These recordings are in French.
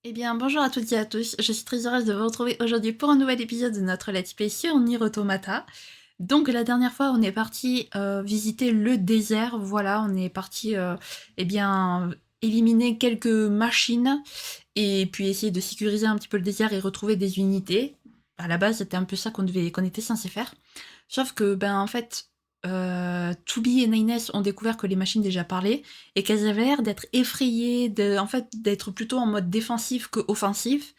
Eh bien, bonjour à toutes et à tous. Je suis très heureuse de vous retrouver aujourd'hui pour un nouvel épisode de notre Let's Play sur Nier Automata. Donc, la dernière fois, on est parti visiter le désert. Voilà, on est parti, eh bien, éliminer quelques machines et puis essayer de sécuriser un petit peu le désert et retrouver des unités. À la base, c'était un peu ça qu'on était censé faire. Sauf que, ben, en fait, Tubi et Nines ont découvert que les machines déjà parlaient et qu'elles avaient l'air d'être effrayées, en fait, d'être plutôt en mode défensif que offensif.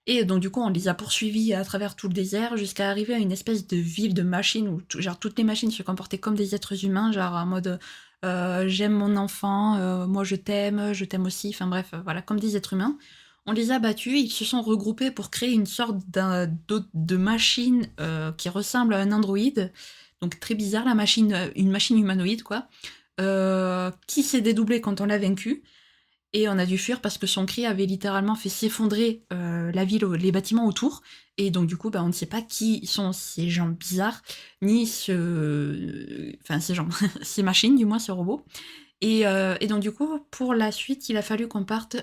Et donc, du coup, on les a poursuivis à travers tout le désert jusqu'à arriver à une espèce de ville de machines où genre, toutes les machines se comportaient comme des êtres humains, genre en mode j'aime mon enfant, moi je t'aime aussi, enfin bref, voilà, comme des êtres humains. On les a battus, ils se sont regroupés pour créer une sorte de machine qui ressemble à un androïde, donc très bizarre, une machine humanoïde, quoi, qui s'est dédoublée quand on l'a vaincu. Et on a dû fuir parce que son cri avait littéralement fait s'effondrer la ville, les bâtiments autour. Et donc du coup, bah, on ne sait pas qui sont ces gens bizarres, ni enfin ces gens, ces machines, du moins ces robots. Et donc du coup, pour la suite, il a fallu qu'on parte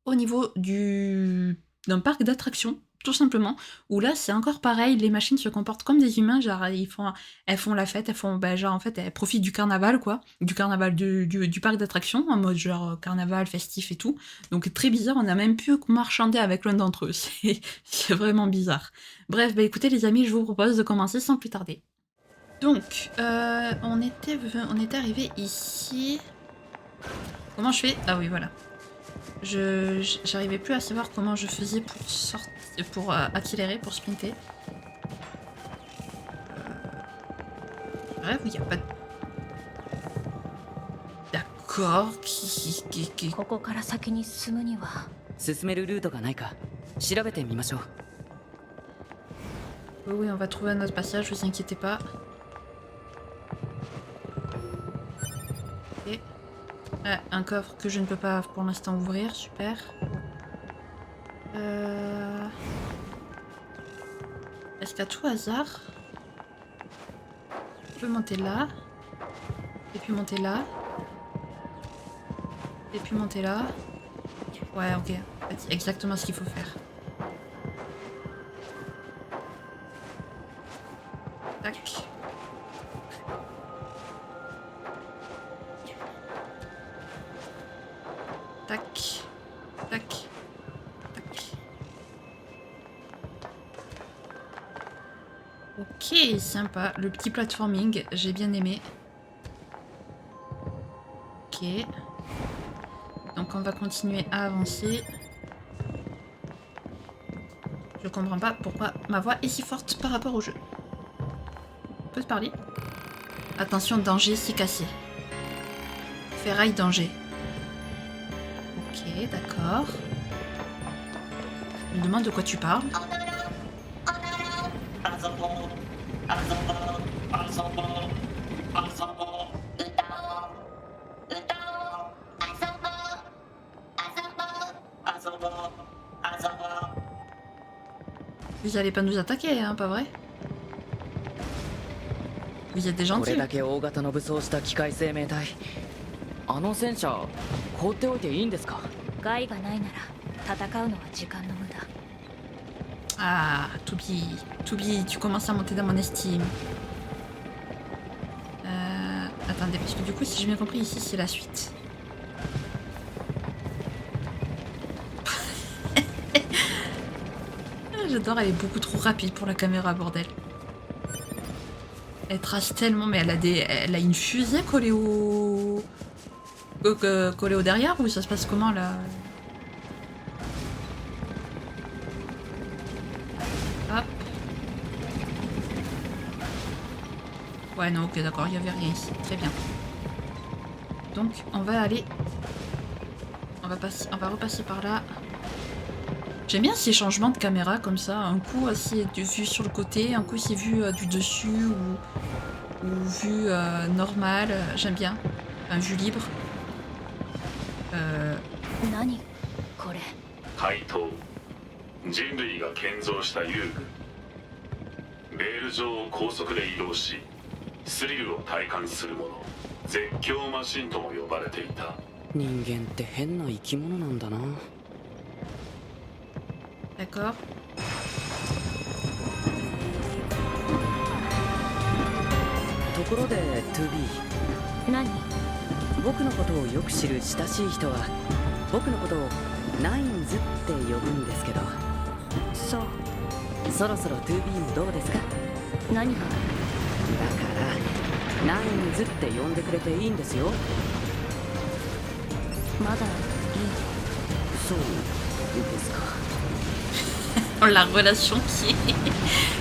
au niveau d'un parc d'attractions, tout simplement, où là, c'est encore pareil, les machines se comportent comme des humains, genre, elles font la fête, bah, genre, en fait, elles profitent du carnaval, quoi, du carnaval du parc d'attractions, en mode, genre, carnaval, festif et tout. Donc, très bizarre, on a même pu marchander avec l'un d'entre eux, c'est vraiment bizarre. Bref, bah écoutez, les amis, je vous propose de commencer sans plus tarder. Donc, on était arrivé ici. Comment je fais? Ah oui, voilà. J'arrivais plus à savoir comment je faisais pour sortir, pour accélérer, pour sprinter. Bref, il n'y a pas de... D'accord, ここから先に進むには進めるルートがないか調べてみましょう。Oui, oui, on va trouver un autre passage, vous inquiétez pas. Ok. Ah, un coffre que je ne peux pas pour l'instant ouvrir, super. Est-ce qu'à tout hasard, je peux monter là, et puis monter là, et puis monter là. Ouais, ok, c'est exactement ce qu'il faut faire. Tac. Tac. Tac. Tac. Ok, sympa. Le petit platforming, j'ai bien aimé. Ok. Donc on va continuer à avancer. Je comprends pas pourquoi ma voix est si forte par rapport au jeu. On peut se parler? Attention, danger, c'est cassé. Ferraille, danger. Ok, d'accord. Je me demande de quoi tu parles. Vous allez pas nous attaquer, hein, pas vrai? Vous êtes des これ gentils. だけ大型の武装した機械生命体、あの戦車放っておいていいんですか？害がないなら戦うのは時間の無駄。 Ah, Toubi, tu commences à monter dans mon estime. Attendez, parce que du coup, si j'ai bien compris, ici, c'est la suite. J'adore, elle est beaucoup trop rapide pour la caméra, bordel. Elle trace tellement, mais elle a une fusée collée collée au derrière, ou ça se passe comment, là? Hop. Ouais, non, ok, d'accord, il n'y avait rien ici. Très bien. Donc, on va aller... on va repasser par là. J'aime bien ces changements de caméra comme ça. Un coup, c'est vu sur le côté, un coup, c'est vu du dessus ou vue normale. J'aime bien. Enfin, vue libre. 何これ。怪盗人類が建造した遊具ベール上を高速で移動しスリルを体感するもの絶叫マシンとも呼ばれていた。人間って変な生き物なんだな。D'accord. ところで 2B 何？僕のことをよく知る親しい人は僕のことをナインズって呼ぶんですけど、そう。そろそろ 2B もどうですか？何が？だからナインズって呼んでくれていいんですよ。まだいい。そうですか。 Oh, la relation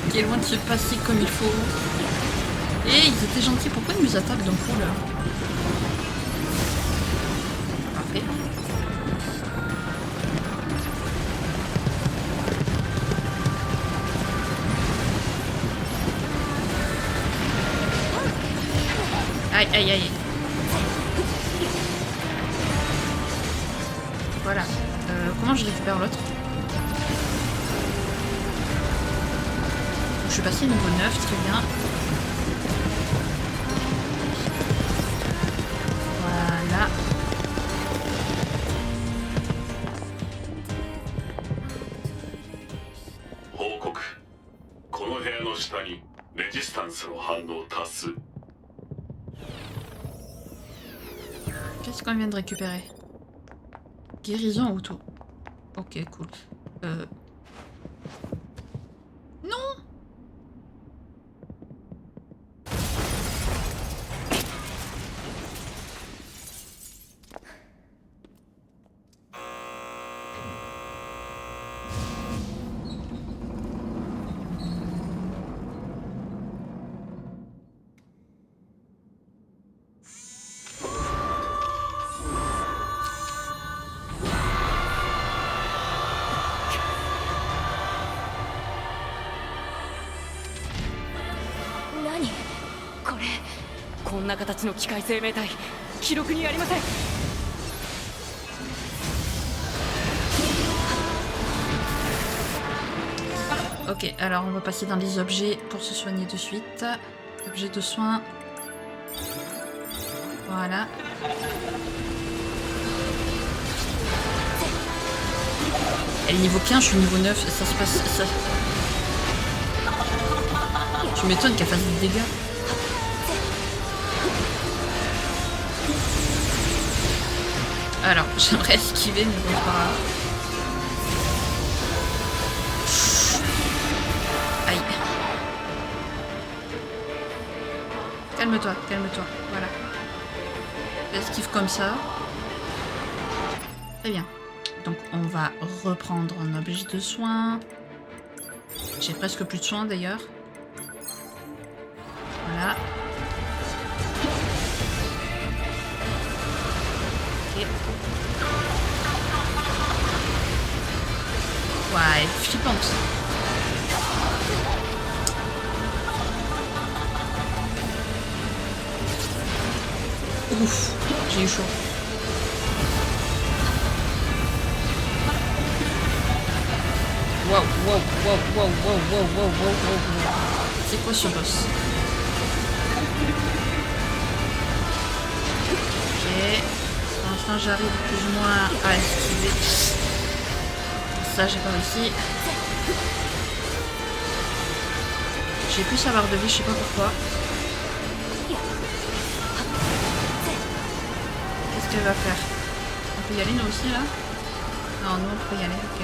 qui est loin de se passer comme il faut. Et ils étaient gentils, pourquoi ils nous attaquent d'un coup là? Parfait. Aïe aïe aïe. Voilà. Comment je récupère l'autre? Je suis passé niveau 9, très bien. Voilà. Qu'est-ce qu'on vient de récupérer? Guérison auto. Ok, cool. Non!これ。こんな形の機械生命体記録にありません。 Ok, alors on va passer dans les objets pour se soigner de suite. Objet de soin. Voilà. Elle est niveau 15, je suis niveau 9, ça se passe... Ça... Tu m'étonnes qu'elle fasse des dégâts. Alors, j'aimerais esquiver, mais bon, pas grave. Aïe. Calme-toi, calme-toi. Voilà. J'esquive comme ça. Très bien. Donc, on va reprendre un objet de soin. J'ai presque plus de soins d'ailleurs. Voilà. Ok. Ouais, elle est flippante. Ouf, j'ai eu chaud. Wow, wow, wow, wow, wow, wow, wow, wow, wow. C'est quoi ce boss? Ok. Pour l'instant, j'arrive plus ou moins à esquiver. Ça, j'ai pas réussi. J'ai plus à barre de vie, je sais pas pourquoi. Qu'est-ce qu'elle va faire? On peut y aller nous aussi là? Non, nous on peut y aller, ok.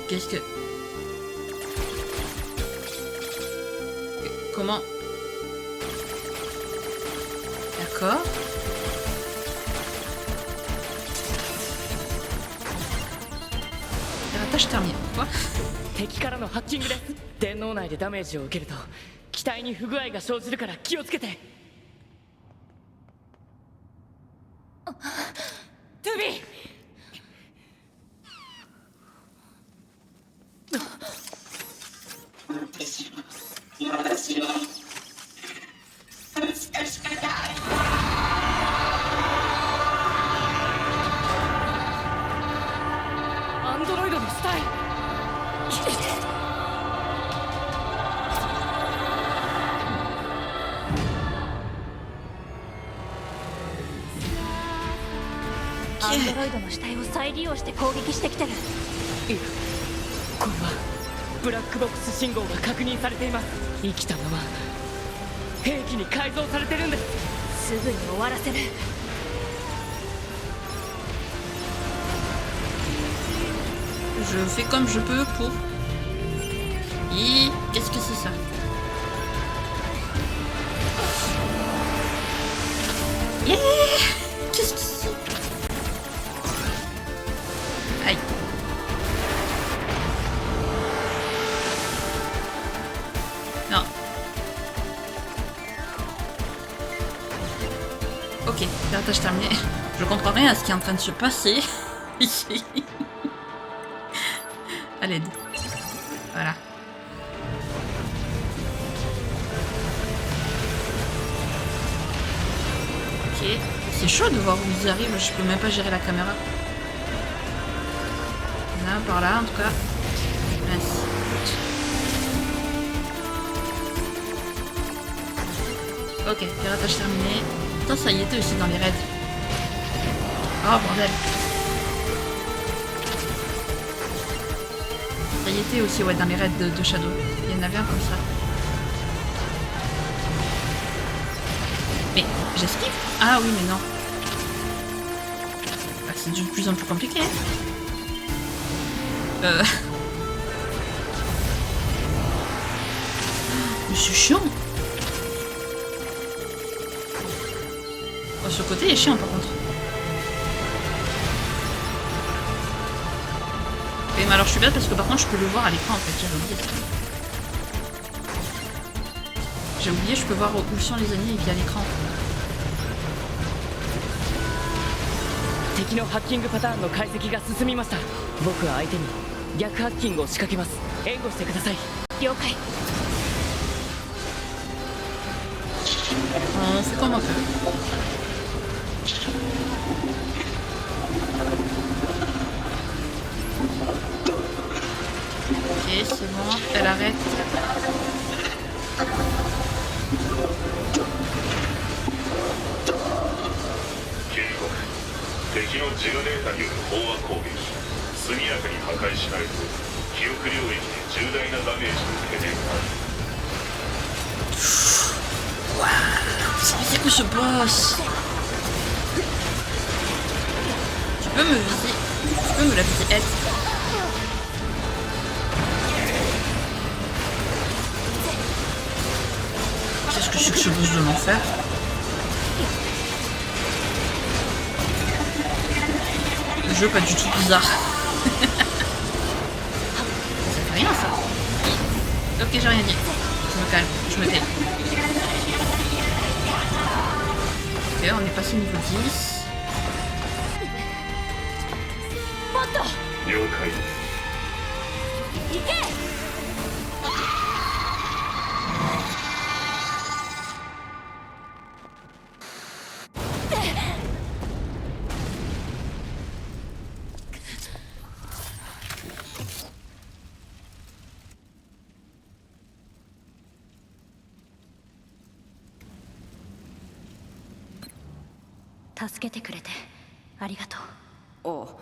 Qu'est-ce que... Comment... D'accord. La tâche terminée. Quoi? 敵からのハッキングです。電脳内でダメージを受けると機体に不具合が生じるから気をつけて。トゥビー。 アンドロイドの死体。アンドロイドの死体を再利用して攻撃してきてる。いや、これはブラックボックス信号が確認されています。生きたまま兵器に改造されてるんです。すぐに終わらせる。Je fais comme je peux pour... Et... Qu'est-ce que c'est ça? Yeah. Qu'est-ce que c'est? Aïe. Non. Ok, piratage terminé. Je comprends rien à ce qui est en train de se passer ici. À l'aide. Voilà. Ok. C'est chaud de voir où ils arrivent, je peux même pas gérer la caméra. Là, par là en tout cas. Merci. Ok, piratage terminé. Putain, ça y était aussi dans les raids. Oh bordel. Ça y était aussi, ouais, dans les raids de Shadow. Il y en avait un comme ça. Mais j'esquive? Ah oui, mais non. Ah, c'est de plus en plus compliqué. Mais c'est chiant. Oh, ce côté est chiant par contre. Mais alors je suis bête parce que par contre je peux le voir à l'écran en fait, j'avais oublié. J'ai oublié, je peux voir où sont les ennemis via l'écran. 敵のハッキングパターンの解析が進みました。僕は相手に逆ハッキングを仕掛けます。援護してください。了解。On fait comme on peut. Ok, c'est bon, elle arrête. C'est quoi ce boss? Tu peux me viser? Tu peux me la viser elle? Qu'est-ce que c'est que ce boss de l'enfer? Le jeu pas du tout bizarre. Ça fait rien ça. Ok, j'ai rien dit. Je me calme, je me tais. Ok, on est passé au niveau 10. Okay. 助けてくれてありがとう。あ、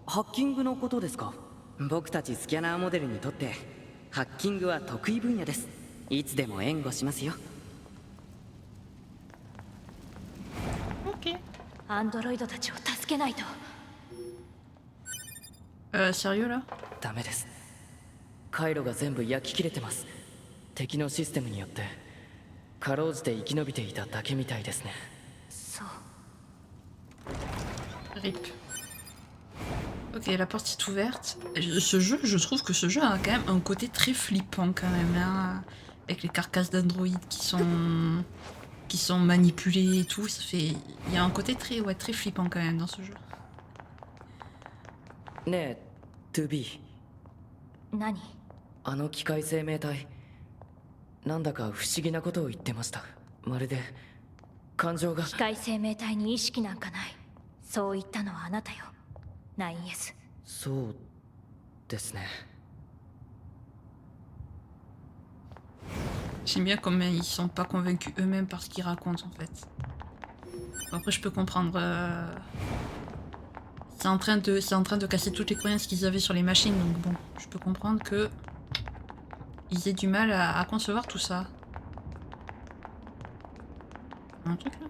ハッキングのことですか。僕たちスキャナーモデルにとってハッキングは得意分野です。いつでも援護しますよ。Ok. アンドロイドたちを助けないと。Sérieux là? ダメです。回路が全部焼き切れてます。敵のシステムによってかろうじて生き延びていただけみたいですね。そう。RIP. Ok, la porte est ouverte. Ce jeu, je trouve que ce jeu a quand même un côté très flippant quand même, hein, avec les carcasses d'androïdes qui sont manipulées et tout. Ça fait, il y a un côté très, ouais, très flippant quand même dans ce jeu. ねえ、2B。何？あの機械生命体、なんだか不思議なことを言ってました。まるで感情が。機械生命体に意識なんかない。そう言ったのはあなたよ。9S。そうですね。J'aime bien comment ils sont pas convaincus eux-mêmes par ce qu'ils racontent en fait. Bon, après je peux comprendre c'est en train de casser toutes les croyances qu'ils avaient sur les machines, donc bon, je peux comprendre que ils aient du mal à concevoir tout ça. Un truc là?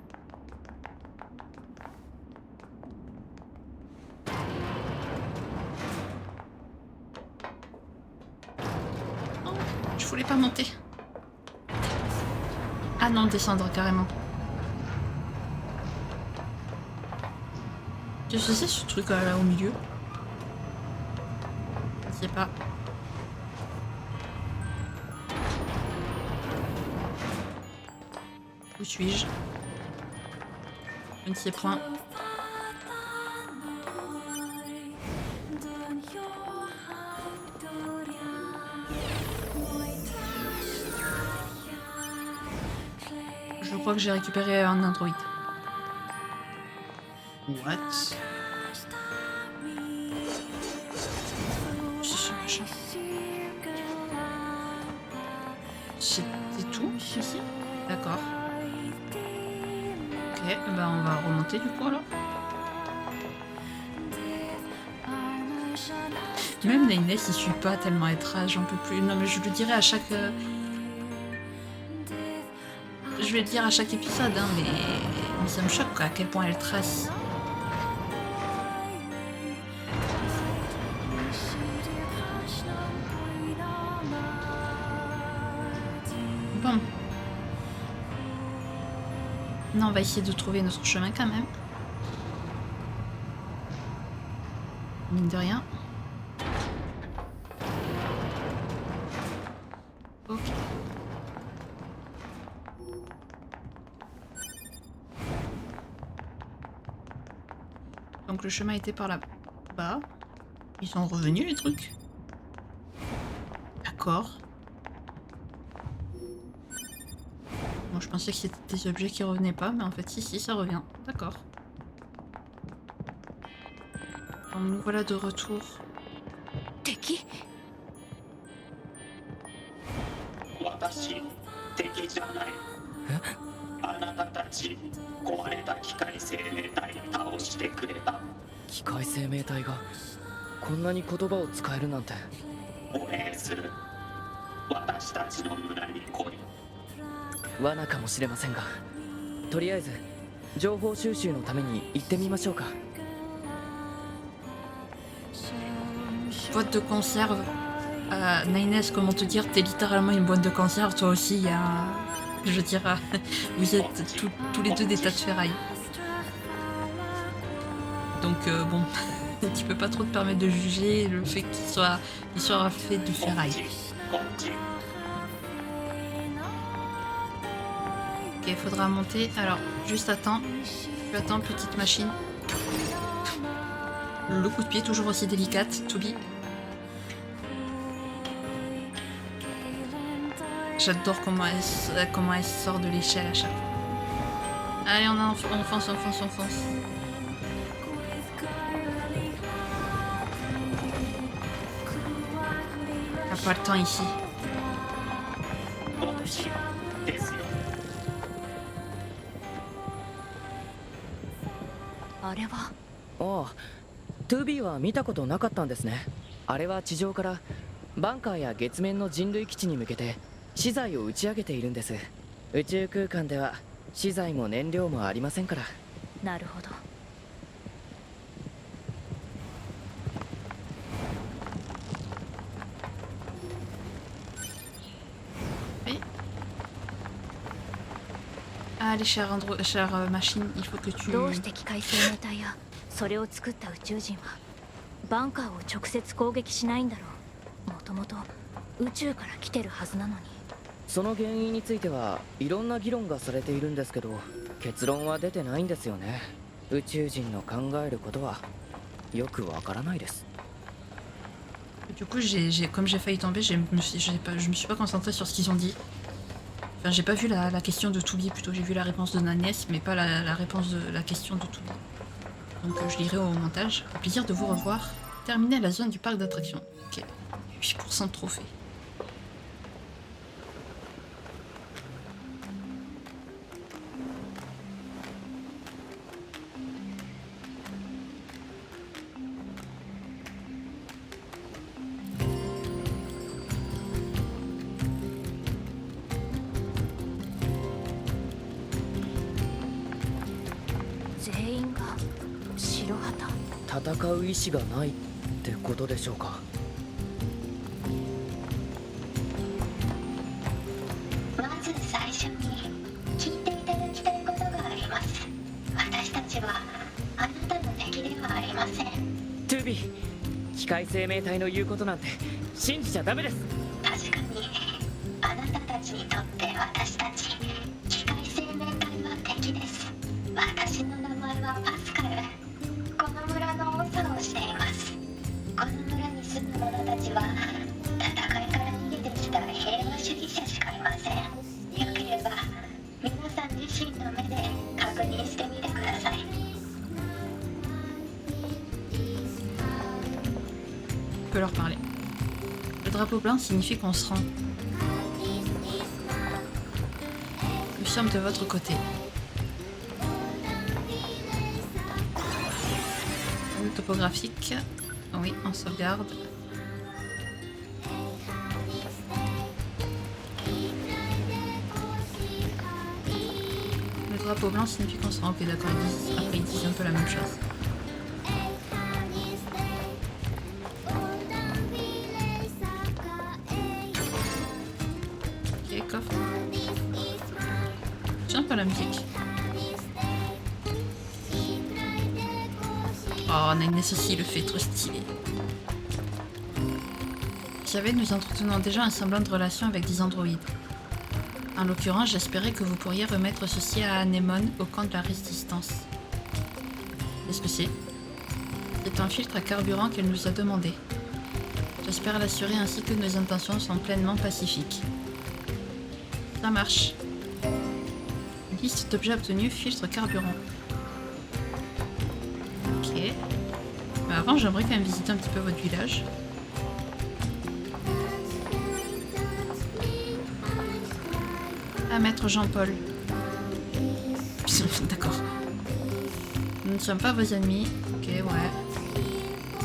Oh, je voulais pas monter. Ah non, descendre carrément. Qu'est-ce que c'est ce truc là au milieu? Je sais pas. Où suis-je? Je ne sais point. Je crois que j'ai récupéré un android. What? C'était tout ici? D'accord. Ok, bah on va remonter du coup alors. Même Naines il suit pas tellement être j'en peux plus. Non mais je le dirai à chaque... Je vais le dire à chaque épisode, hein, mais ça me choque quoi, à quel point elle trace. Bon. Non, on va essayer de trouver notre chemin quand même. Mine de rien. Ok. Donc le chemin était par là-bas. Ils sont revenus les trucs. D'accord. Bon, je pensais que c'était des objets qui revenaient pas, mais en fait si, ça revient. D'accord. Donc nous voilà de retour. 敵私敵じゃないあなたたち壊れた機械生命体倒してくれた機械生命体がこんなに言葉を使えるなんてお礼する私たちの村に来い罠かもしれませんがとりあえず情報収集のために行ってみましょうか Boîte de conserve. Naines, comment te dire, t'es littéralement une boîte de conserve, toi aussi, je veux dire, vous êtes tous les deux des tas de ferraille. Donc bon, tu peux pas trop te permettre de juger le fait qu'il soit fait de ferraille. Ok, faudra monter. Alors, juste attends. Tu attends, petite machine. Le coup de pied toujours aussi délicate, Toby. J'adore comment elle sort de l'échelle à chaque fois. Allez, on fonce. On n'a pas le temps ici. ですよあれはああ、トゥービーは見たことなかったんですね。あれは地上からバンカーや月面の人類基地に向けて資材を打ち上げているんです。宇宙空間では資材も燃料もありませんから。なるほど Allez, chère machine, il faut que tu... どうして機械生命体やそれを作った宇宙人はバンカーを直接攻撃しないんだろう。もともと宇宙から来てるはずなのに。その原因についてはいろんな議論がされているんですけど、結論は出てないんですよね。宇宙人の考えることはよくわからないです。 Du coup, comme j'ai failli tomber, je me suis pas concentrée sur ce qu'ils ont dit. Enfin, j'ai pas vu la question de Toby, plutôt j'ai vu la réponse de Nanes, mais pas la réponse de la question de Toby. Donc je lirai au montage. Au plaisir de vous revoir. Terminer la zone du parc d'attractions. Ok, 8% de trophées. 全員が白旗。戦う意志がないってことでしょうか。まず最初に聞いていただきたいことがあります。私たちはあなたの敵ではありません。トゥービー、機械生命体の言うことなんて信じちゃダメです。確かにあなたたちにとって私たち機械生命体は敵です。私の名前はパスカル。この村の長をしています。この村に住む者たちは戦いから逃げてきた平和主義者しかいません。よければ皆さん自身の目で確認してみてください。On peut leur parler. Le drapeau blanc signifie qu'on se rend. Nous sommes de votre côté. Le topographique. Oui, on sauvegarde. Le drapeau blanc signifie qu'on se rend. Ok, d'accord, après ils disent un peu la même chose. Ok, coffre. J'aime pas la musique. Oh, Nagnes aussi le fait trop stylé. J'avais, nous entretenons déjà un semblant de relation avec des androïdes. En l'occurrence, j'espérais que vous pourriez remettre ceci à Anémone au camp de la résistance. Qu'est-ce que c'est? C'est un filtre à carburant qu'elle nous a demandé. J'espère l'assurer ainsi que nos intentions sont pleinement pacifiques. Ça marche. Liste d'objets obtenus, filtre carburant. Ok. Mais avant, j'aimerais quand même visiter un petit peu votre village. Ah, maître Jean-Paul. D'accord. Nous ne sommes pas vos ennemis. Ok, ouais.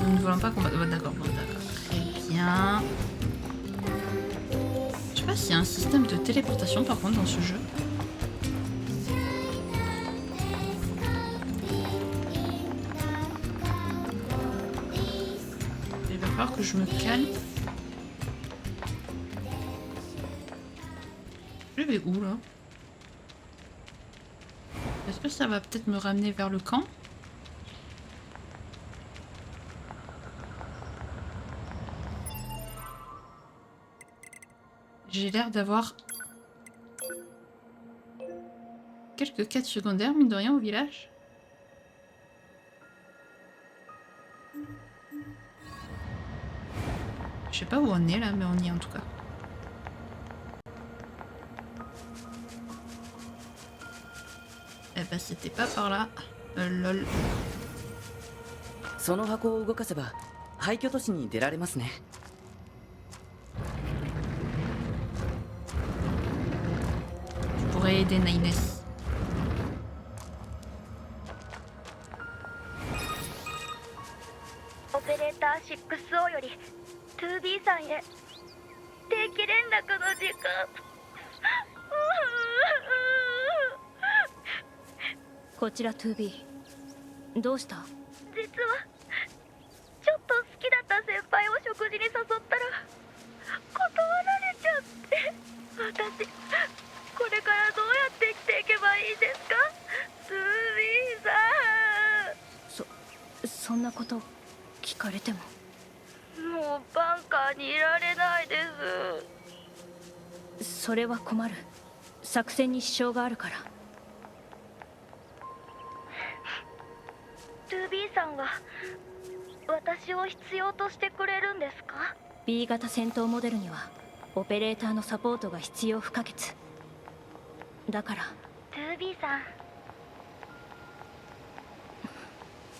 Nous ne voulons pas combattre. Oh, d'accord, bon, d'accord. Très bien. Je sais pas s'il y a un système de téléportation par contre dans ce jeu. Il va falloir que je me calme. Je vais où là? Est-ce que ça va peut-être me ramener vers le camp? J'ai l'air d'avoir quelques quêtes secondaires, mine de rien, au village. Je sais pas où on est là, mais on y est en tout cas. Eh ben c'était pas par là. Lol. その箱を動かせば廃墟都市に出られますね。Pourrait aider Nagnes. オペレーター 6O より 2B さんへ定期連絡の時間。こちら 2B。 どうした？実はちょっと好きだった先輩を食事に誘ったら断られちゃって、私これからどうやって生きていけばいいですか？ 2B さん。そんなこと聞かれても。もうバンカーにいられないです。それは困る。作戦に支障があるから。2B さんは私を必要としてくれるんですか？ B 型戦闘モデルにはオペレーターのサポートが必要不可欠だから。 2B さん。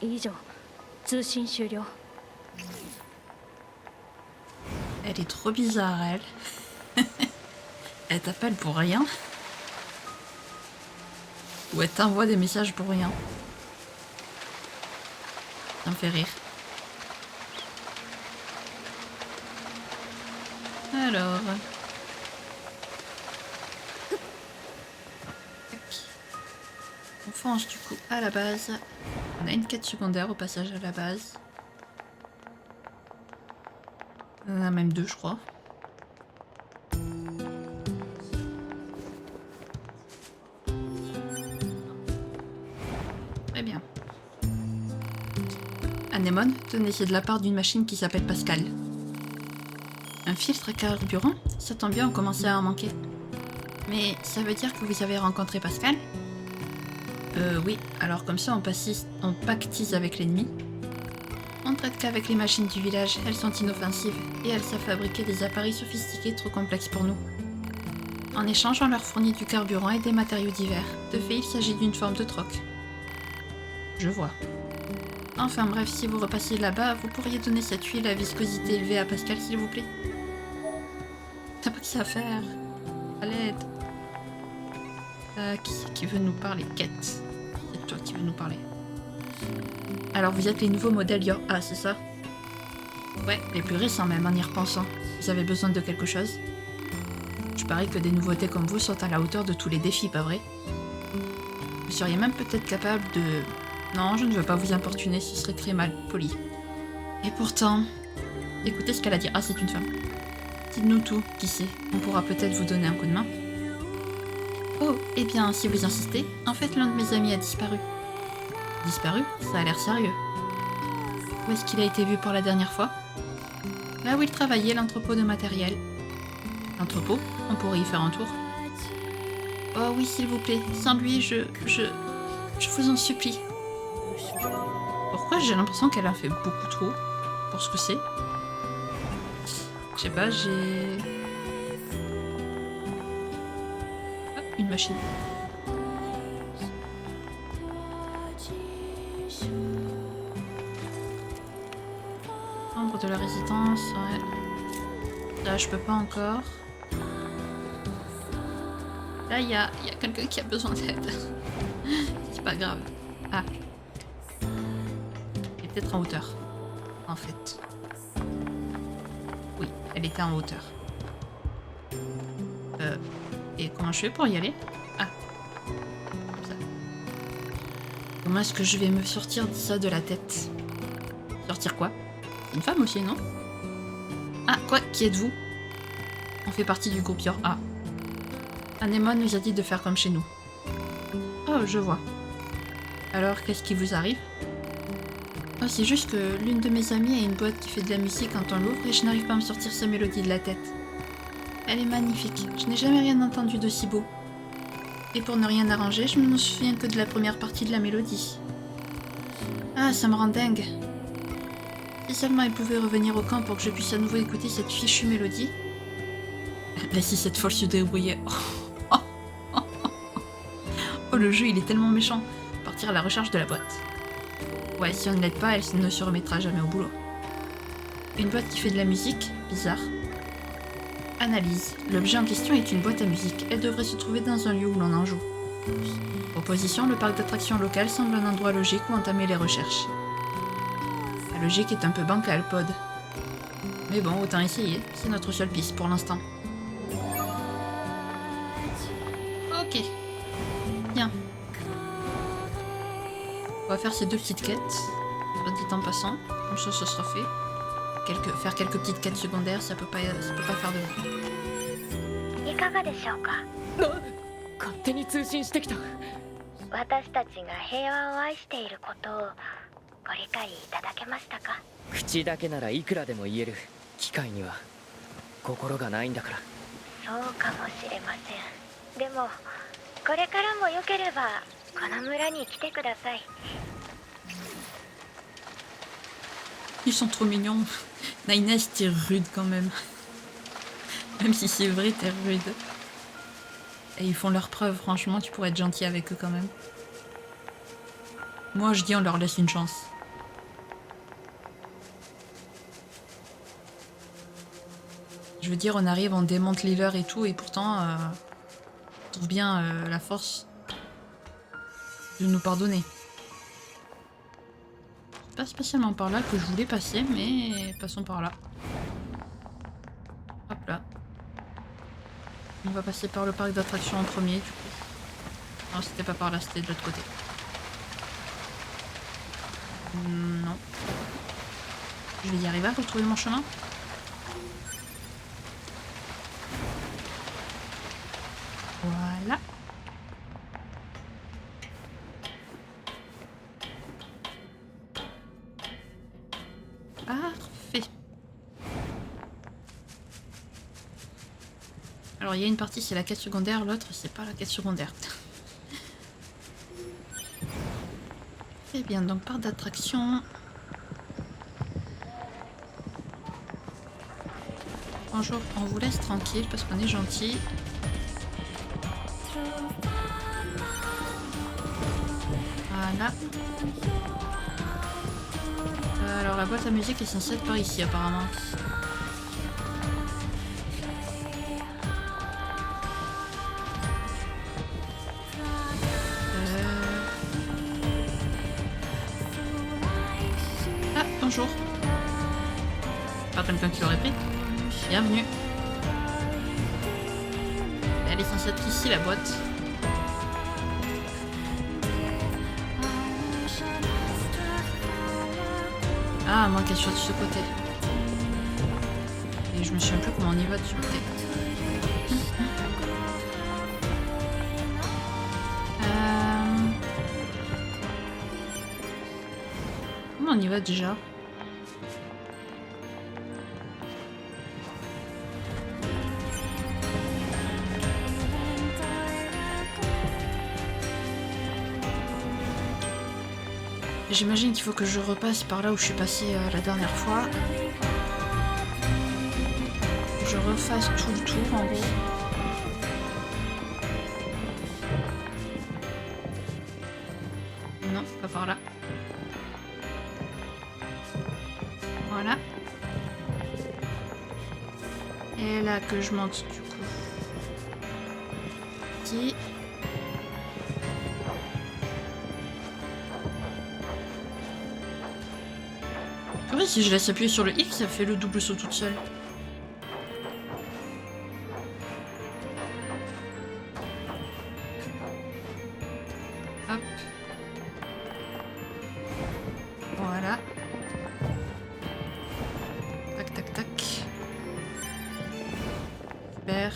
以上、通信終了。 Elle est trop bizarre, elle. Elle t'appelle pour rien. Ou elle t'envoie des messages pour rien. Ça me fait rire. Alors. On fonce du coup à la base. On a une quête secondaire au passage à la base. On en a même 2 je crois. Très bien. Anémone, tenez, c'est de la part d'une machine qui s'appelle Pascal. Un filtre à carburant? Ça tombe bien, on commençait à en manquer. Mais ça veut dire que vous avez rencontré Pascal? Oui, alors comme ça on pactise avec l'ennemi. On ne traite qu'avec les machines du village, elles sont inoffensives, et elles savent fabriquer des appareils sophistiqués trop complexes pour nous. En échange, on leur fournit du carburant et des matériaux divers. De fait, il s'agit d'une forme de troc. Je vois. Enfin bref, si vous repassez là-bas, vous pourriez donner cette huile à viscosité élevée à Pascal, s'il vous plaît. T'as pas que ça à faire. À l'aide. Qui veut nous parler? Quête. C'est toi qui veux nous parler. Alors vous êtes les nouveaux modèles Your A, c'est ça? Ouais, les plus récents même, en y repensant. Vous avez besoin de quelque chose? Je parie que des nouveautés comme vous sont à la hauteur de tous les défis, pas vrai? Vous seriez même peut-être capable de... Non, je ne veux pas vous importuner, ce serait très mal poli. Et pourtant... Écoutez ce qu'elle a dit. Ah, c'est une femme. Dites-nous tout, qui sait? On pourra peut-être vous donner un coup de main. Oh, eh bien, si vous insistez, en fait, l'un de mes amis a disparu. Disparu? Ça a l'air sérieux. Où est-ce qu'il a été vu pour la dernière fois? Là où il travaillait, l'entrepôt de matériel. L'entrepôt? On pourrait y faire un tour. Oh oui, s'il vous plaît. Sans lui, je vous en supplie. Pourquoi j'ai l'impression qu'elle en fait beaucoup trop pour ce que c'est? Je sais pas, j'ai... Hop, une machine. Membre de la résidence, ouais. Là, je peux pas encore. Là, il y a quelqu'un qui a besoin d'aide. C'est pas grave. Ah. Elle est peut-être en hauteur. En fait. Oui, elle était en hauteur. Et comment je fais pour y aller? Ah. Comme ça. Comment est-ce que je vais me sortir de ça de la tête? Sortir quoi? Une femme aussi, non? Ah, quoi? Qui êtes-vous? On fait partie du groupe Your A. Anémone nous a dit de faire comme chez nous. Oh, je vois. Alors, qu'est-ce qui vous arrive? Oh, c'est juste que l'une de mes amies a une boîte qui fait de la musique quand on l'ouvre et je n'arrive pas à me sortir sa mélodie de la tête. Elle est magnifique. Je n'ai jamais rien entendu d'aussi beau. Et pour ne rien arranger, je ne me souviens que de la première partie de la mélodie. Ah, ça me rend dingue. Si seulement elle pouvait revenir au camp pour que je puisse à nouveau écouter cette fichue mélodie. Laissez cette folle se débrouiller. Oh, le jeu, il est tellement méchant. Partir à la recherche de la boîte. Ouais, si on ne l'aide pas, elle ne se remettra jamais au boulot. Une boîte qui fait de la musique? Bizarre. Analyse. L'objet en question est une boîte à musique. Elle devrait se trouver dans un lieu où l'on en joue. Proposition, le parc d'attractions local semble un endroit logique où entamer les recherches. La logique est un peu bancale, Pod. Mais bon, autant essayer. C'est notre seule piste pour l'instant. Ok. Bien. On va faire ces 2 petites quêtes. Soit dit en passant. Comme ça, ce sera fait. Faire quelques petites quêtes secondaires, ça peut pas faire de mal. いかがでしょうか。勝手に通信してきた。私たちが平和を愛していることをご理解いただけましたか。口だけならいくらでも言える。機械には心がないんだから。そうかもしれません。でもこれからもよければこの村に来てください。 Ils sont trop mignons. Nainès, t'es rude quand même. Même si c'est vrai, t'es rude. Et ils font leurs preuves, franchement, tu pourrais être gentil avec eux quand même. Moi, je dis on leur laisse une chance. Je veux dire, on arrive, on démonte les leurs et tout, et pourtant, on trouve bien la force de nous pardonner. C'est pas spécialement par là que je voulais passer, mais passons par là. Hop là. On va passer par le parc d'attractions en premier, du coup. Non, c'était pas par là, c'était de l'autre côté. Non. Je vais y arriver à retrouver mon chemin. Voilà. Parfait. Alors il y a une partie c'est la quête secondaire, l'autre c'est pas la quête secondaire. Très bien, donc part d'attraction. Bonjour, on vous laisse tranquille parce qu'on est gentil. Voilà. Alors la boîte à musique est censée être par ici apparemment. Ah, bonjour. Pas quelqu'un qui l'aurait pris. Bienvenue. Elle est censée être ici la boîte. Ah, à moins qu'elle soit de ce côté. Et je me souviens plus comment on y va de ce côté. Comment on y va déjà? J'imagine qu'il faut que je repasse par là où je suis passée la dernière fois. Je refasse tout le tour en gros. Non, pas par là. Voilà. Et là que je monte du coup. Ici. Oui, si je laisse appuyer sur le X, ça fait le double saut toute seule. Hop. Voilà. Tac, tac, tac. Super.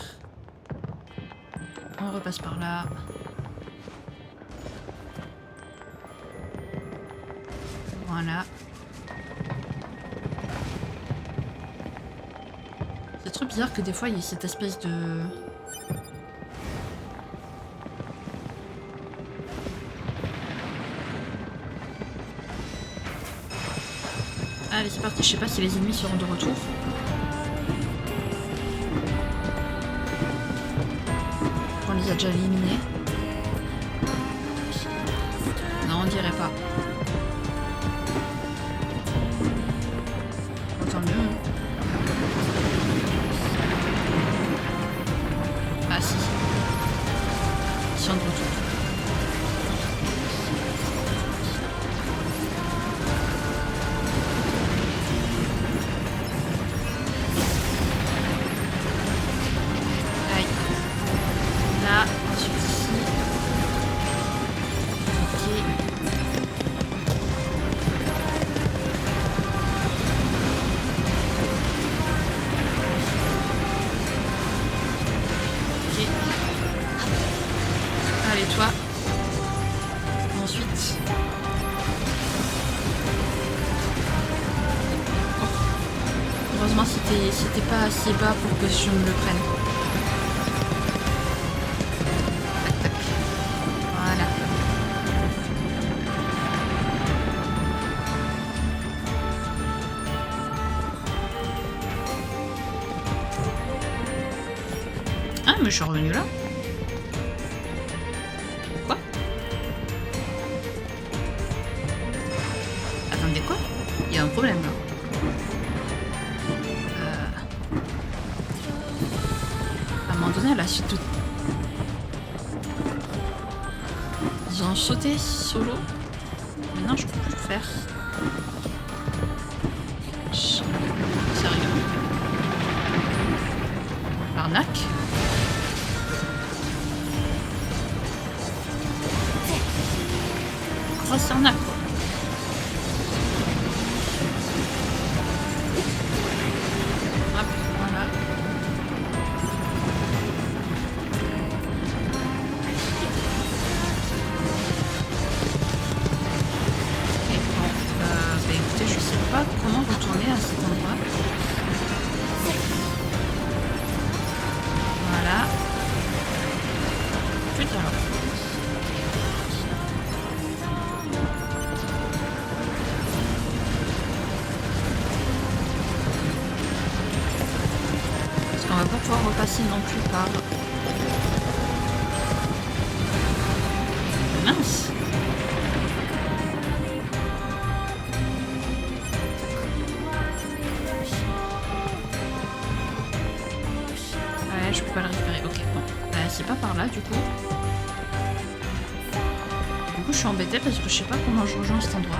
On repasse par là. Voilà. C'est trop bizarre que des fois il y ait cette espèce de... Allez c'est parti, je sais pas si les ennemis seront de retour. On les a déjà éliminés. Non, on dirait pas. Autant mieux. Ah si. Ils sont de retour. Aïe. Là, ensuite ici. Ok. Ok. Allez, toi. Ensuite. Oh. Heureusement, c'était pas assez bas pour que je me le prenne. Tac, tac. Voilà. Ah, mais je suis revenue là. Quoi? Attendez, quoi? Il y a un problème là. À un moment donné, la suite de... Ils ont sauté solo. Maintenant, je peux plus le faire. Sérieux? L'arnaque? grosse arnaque quoi. Hop, voilà. Et bon, bah écoutez, je sais pas comment retourner à cet endroit. Voilà. Putain alors. Parce qu'on va pas pouvoir repasser non plus par... Mince. Ouais, je peux pas le récupérer. Ok, bon. C'est pas par là du coup. Du coup, je suis embêtée parce que je sais pas comment je rejoins cet endroit.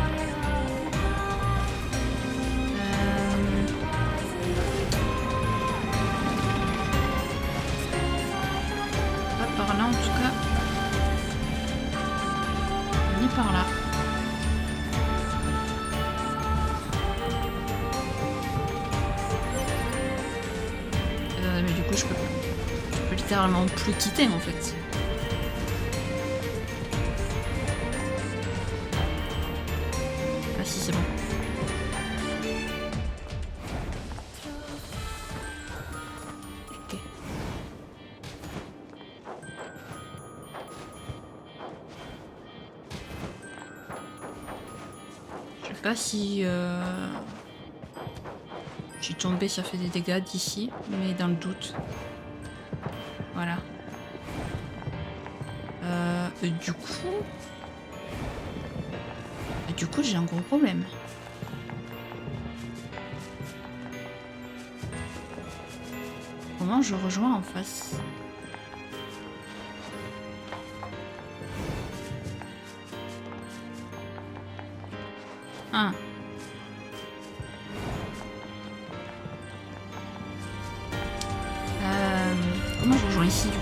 Pas par là en tout cas. Ni par là. Mais du coup, je peux littéralement plus quitter en fait. Ah si, c'est bon. Ok. Je sais pas si je suis tombée, ça fait des dégâts d'ici, mais dans le doute. Voilà. Du coup, j'ai un gros problème. Comment je rejoins en face? Ah. Comment je rejoins ici du coup?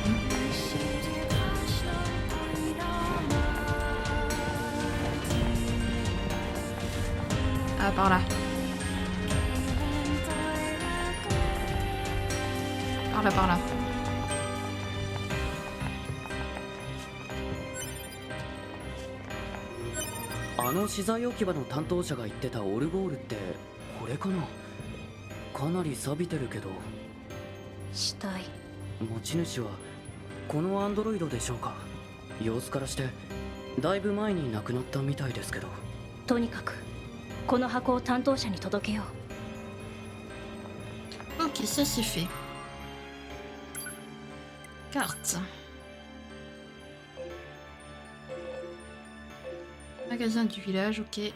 Ah, par là. Par là, par là.資材置き場の担当者が言ってたオルゴールってこれかな。かなり錆びてるけど。死体。持ち主はこのアンドロイドでしょうか。様子からしてだいぶ前に亡くなったみたいですけど。とにかくこの箱を担当者に届けよう。Ok, ça c'est fait. Carte. Magasin du village, ok.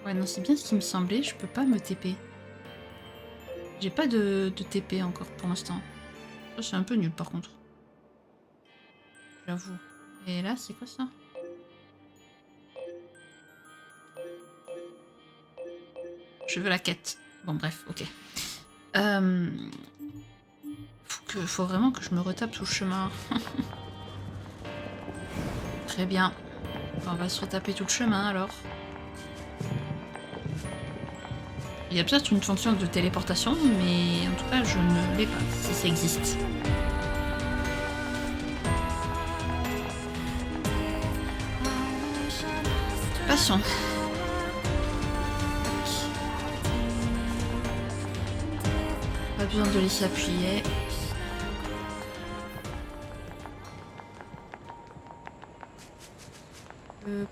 Ouais, non, c'est bien ce qui me semblait, je peux pas me TP. J'ai pas de TP encore pour l'instant. Ça, c'est un peu nul par contre. J'avoue. Et là, c'est quoi ça? Je veux la quête. Bon, bref, ok. Faut vraiment que je me retape tout le chemin. Très bien. On va se retaper tout le chemin alors. Il y a peut-être une fonction de téléportation, mais en tout cas, je ne l'ai pas, si ça existe. Passons. Pas besoin de laisser appuyer.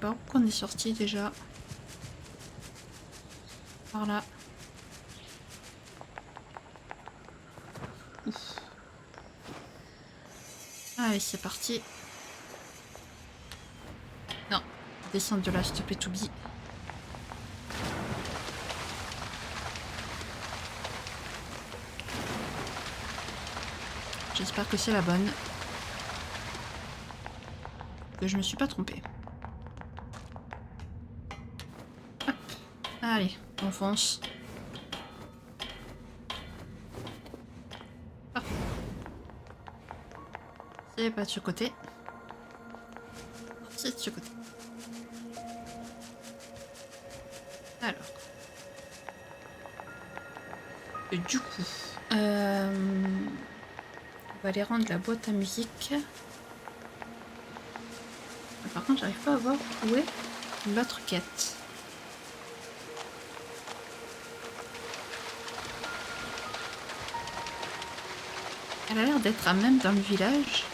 Par où qu'on est sorti déjà? Par là. Ouf. Allez, c'est parti. Non, descendre de là, s'il te plaît, Toubi. J'espère que c'est la bonne. Que je me suis pas trompée. Hop. Allez, on fonce. C'est pas de ce côté. C'est de ce côté. Alors. Et du coup, on va aller rendre la boîte à musique. Par contre, j'arrive pas à voir où est l'autre quête. Elle a l'air d'être à même dans le village.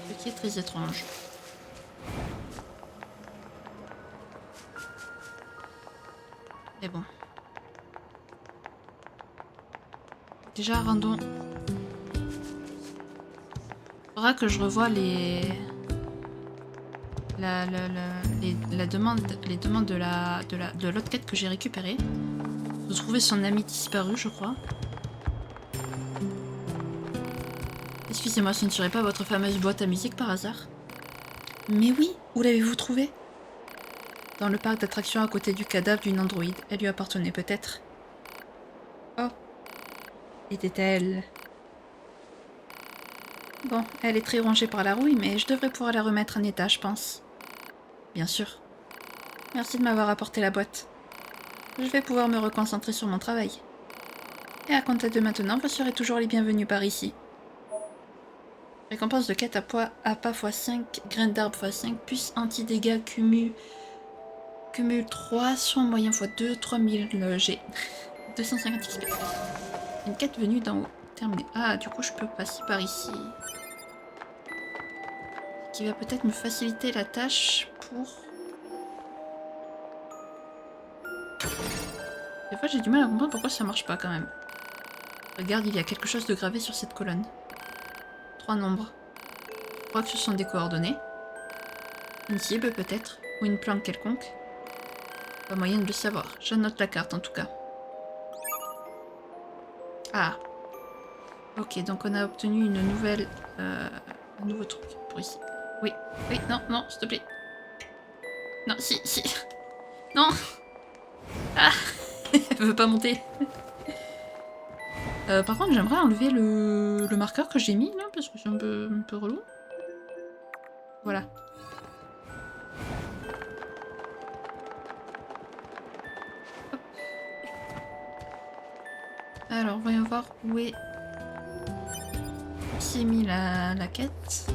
Ce qui est très étrange. Mais bon. Déjà, rendons. Faudra que je revoie les demandes de l'autre quête que j'ai récupérée. Retrouver son ami disparu, je crois. Excusez-moi, ce ne serait pas votre fameuse boîte à musique par hasard? Mais oui, où l'avez-vous trouvée? Dans le parc d'attractions à côté du cadavre d'une androïde. Elle lui appartenait peut-être. Oh. Était-elle... Bon, elle est très rongée par la rouille, mais je devrais pouvoir la remettre en état, je pense. Bien sûr. Merci de m'avoir apporté la boîte. Je vais pouvoir me reconcentrer sur mon travail. Et à compter de maintenant, vous serez toujours les bienvenus par ici. Récompense de quête à pas x5, graines d'arbre x5, plus anti-dégâts cumule 3, soin moyen x2, 3000 G. 250 XP. Une quête venue d'en haut. Terminée. Ah, du coup, je peux passer par ici. Ce qui va peut-être me faciliter la tâche pour... Des fois, j'ai du mal à comprendre pourquoi ça marche pas quand même. Regarde, il y a quelque chose de gravé sur cette colonne. 3 nombres. Je crois que ce sont des coordonnées. Une cible peut-être, ou une planque quelconque. Pas moyen de le savoir. Je note la carte en tout cas. Ah. Ok, donc on a obtenu une nouvelle... un nouveau truc pour ici. Oui, oui, non, non, s'il te plaît. Non, si, si. Non. Ah. Elle veut pas monter. Par contre, j'aimerais enlever le marqueur que j'ai mis là, parce que c'est un peu relou. Voilà. Hop. Alors, voyons voir où est... J'ai mis la quête.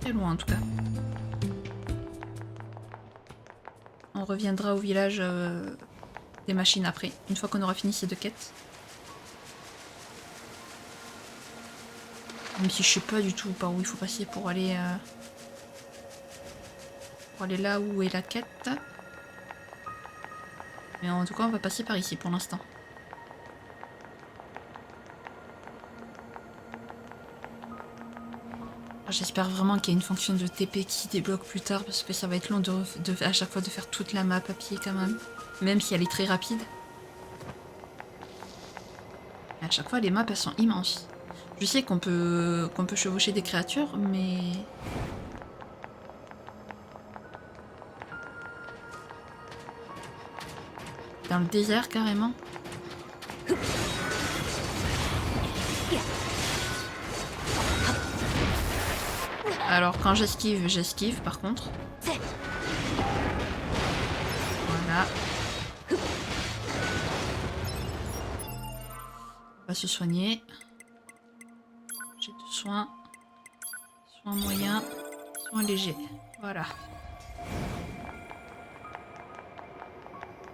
Très loin en tout cas. On reviendra au village des machines après, une fois qu'on aura fini ces 2 quêtes. Même si je sais pas du tout par où il faut passer pour aller là où est la quête. Mais en tout cas, on va passer par ici pour l'instant. J'espère vraiment qu'il y a une fonction de TP qui débloque plus tard parce que ça va être long à chaque fois de faire toute la map à pied quand même. Même si elle est très rapide. Et à chaque fois les maps elles sont immenses. Je sais qu'on peut chevaucher des créatures mais... Dans le désert carrément. Alors quand j'esquive par contre. Voilà. On va se soigner. J'ai 2 soins. Soins moyens. Soins légers. Voilà.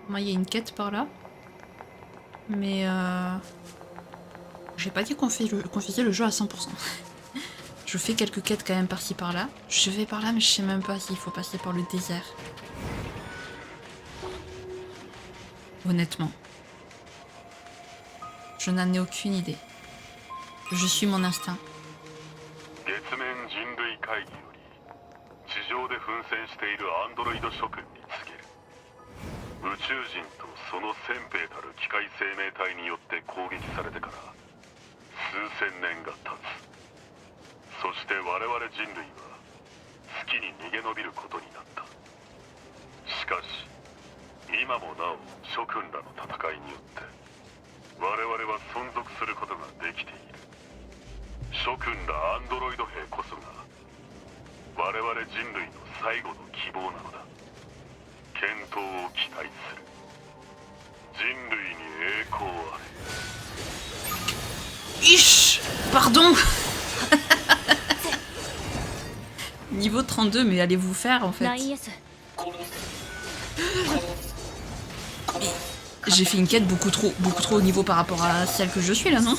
Moi il y a une quête par là. Mais j'ai pas dit qu'on faisait le jeu à 100%. Je fais quelques quêtes quand même par-ci par-là. Je vais par là mais je sais même pas s'il faut passer par le désert. Honnêtement. Je n'en ai aucune idée. Je suis mon instinct. 月面人類会議より地上で奮戦しているアンドロイド諸君に告げる。宇宙人とその先兵たる機械生命体によって攻撃されてから数千年が経つ。そして我々人類は月に逃げ延びることになった。しかし今もなお諸君らの戦いによって我々は存続することができている。諸君らアンドロイド兵こそが我々人類の最後の希望なのだ。健闘を期待する。人類に栄光あれ。 Ich Pardon. Niveau 32, mais allez vous faire en fait. 9S J'ai fait une quête beaucoup trop haut niveau par rapport à celle que je suis là, non?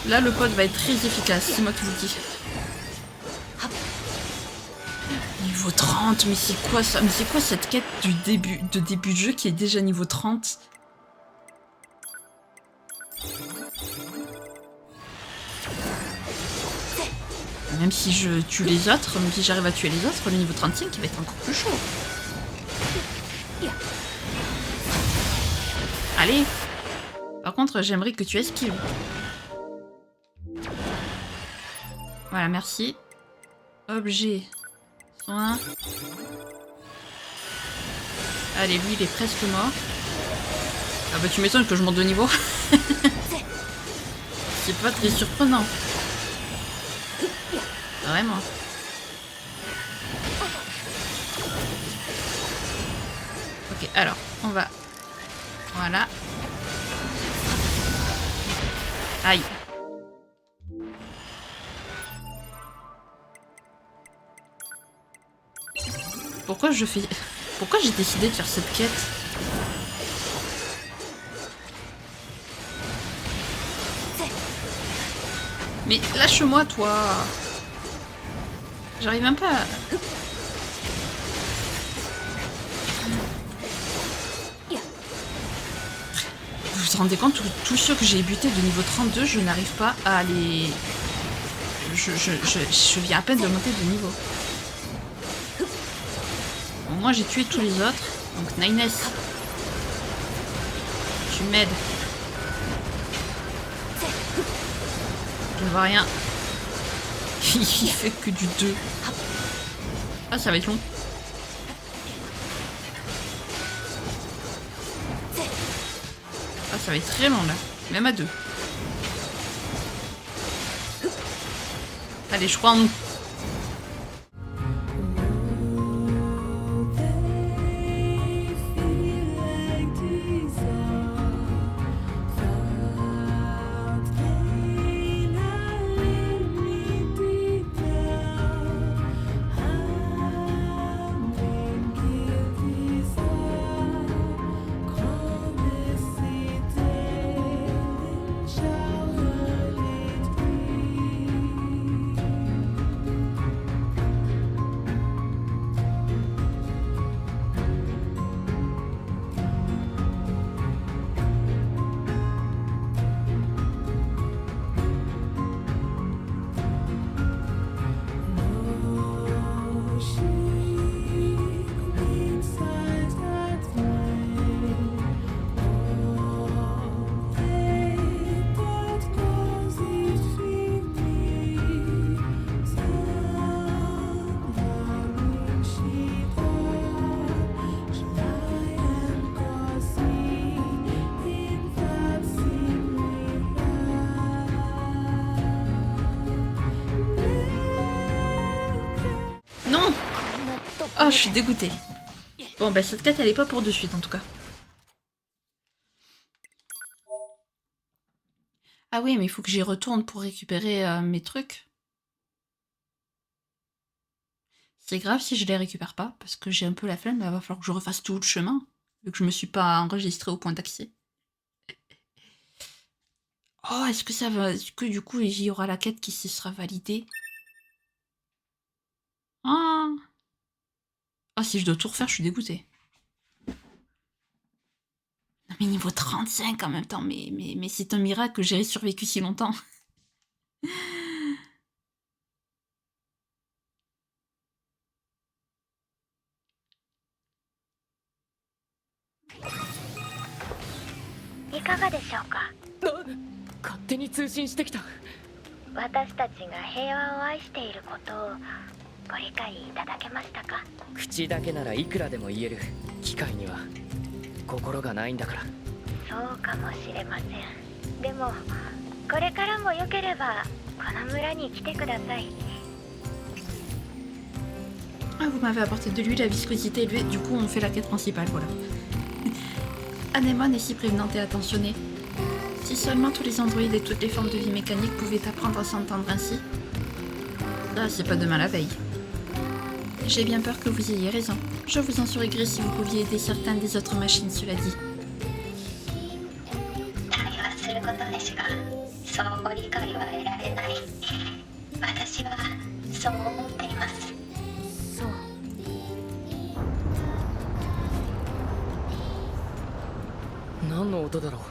'Là, le pod va être très efficace, c'est moi qui vous le dis. Niveau 30, mais c'est quoi ça? Mais c'est quoi cette quête du début de jeu qui est déjà niveau 30? Même si je tue les autres, même si j'arrive à tuer les autres, le niveau 35 il va être encore plus chaud. Allez. Par contre, j'aimerais que tu esquives. Voilà, merci. Objet. Soin. Allez, lui, il est presque mort. Ah bah tu m'étonnes que je monte de niveau. C'est pas très surprenant. Vraiment. Ok, alors, on va... Voilà. Aïe. Pourquoi je fais... Pourquoi j'ai décidé de faire cette quête? Mais lâche-moi, toi. J'arrive même pas à... Vous vous rendez compte, tous ceux que j'ai butés de niveau 32, je n'arrive pas à les... Je viens à peine de monter de niveau. Bon, moi j'ai tué tous les autres, donc Nines, tu m'aides. Je ne vois rien. Il fait que du 2. Ah, ça va être long. Ah, ça va être très long là. Même à 2. Allez, je crois en nous. Oh, je suis dégoûtée. Bon, bah cette quête, elle est pas pour de suite, en tout cas. Ah oui, mais il faut que j'y retourne pour récupérer mes trucs. C'est grave si je les récupère pas, parce que j'ai un peu la flemme, il va falloir que je refasse tout le chemin, vu que je me suis pas enregistrée au point d'accès. Oh, est-ce que ça va... Est-ce que du coup, il y aura la quête qui se sera validée? Ah. Ah, si je dois tout refaire, je suis dégoûtée. Non mais niveau 35 en même temps, mais c'est un miracle que j'ai survécu si longtemps. かがでしょうか。勝手に通信してきた。私たちが平和を愛していることをご理解いただけましたか。口だけならいくらでも言える。機械には心がないんだから。そうかもしれません。でもこれからもよければこの村に来てください。 Ah, vous m'avez apporté de l'huile à viscosité élevée, du coup on fait la quête principale, voilà. Anémone est si prévenante et attentionnée. Si seulement tous les androïdes et toutes les formes de vie mécanique pouvaient apprendre à s'entendre ainsi. Là, c'est pas demain la veille. J'ai bien peur que vous ayez raison. Je vous en serais gré si vous pouviez aider certaines des autres machines, cela dit. 対話することですが、そうご理解は得られない。私はそう思っています。そう。何の音だろう。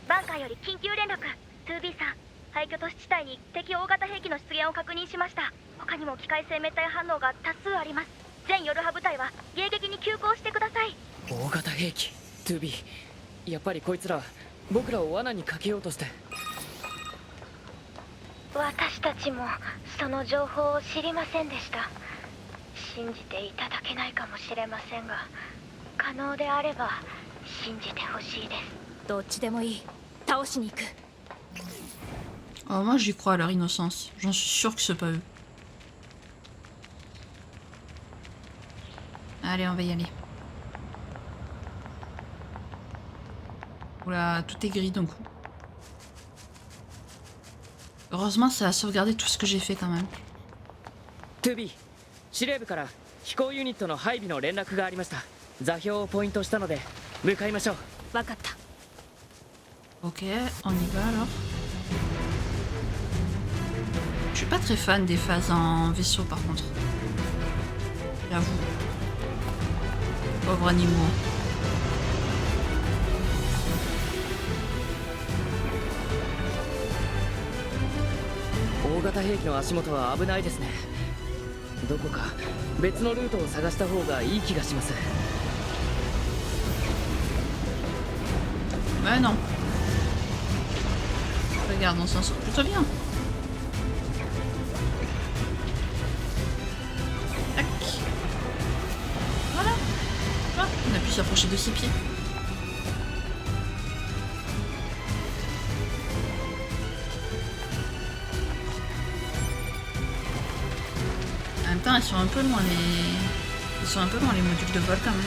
バンカーより緊急連絡。 2B さん、廃墟都市地帯に敵大型兵器の出現を確認しました。他にも機械生命体反応が多数あります。全ヨルハ部隊は迎撃に急行してください。大型兵器 2B、 やっぱりこいつら僕らを罠にかけようとして。私たちもその情報を知りませんでした。信じていただけないかもしれませんが、可能であれば信じてほしいです。どっちでもいい。倒しに行く。 Oh, moi j'y crois à leur innocence. J'en suis sûre que c'est pas eux. Allez, on va y aller. Oula, tout est gris d'un coup. Heureusement, ça a sauvegardé tout ce que j'ai fait quand même. 2B、 司令部から飛行ユニットの配備の連絡がありました。座標をポイントしたので向かいましょう。分かった。 Ok, on y va alors. Je suis pas très fan des phases en vaisseau par contre. J'avoue. Pauvre animaux. 大型兵器の足元は危ないですね。どこか別のルートを探した方がいい気がします。 Mais non. Regarde, on s'en sort plutôt bien. Tac. Voilà. Ah, on a pu s'approcher de ses pieds. En même temps, ils sont un peu loin les... Ils sont un peu loin les modules de vol quand même.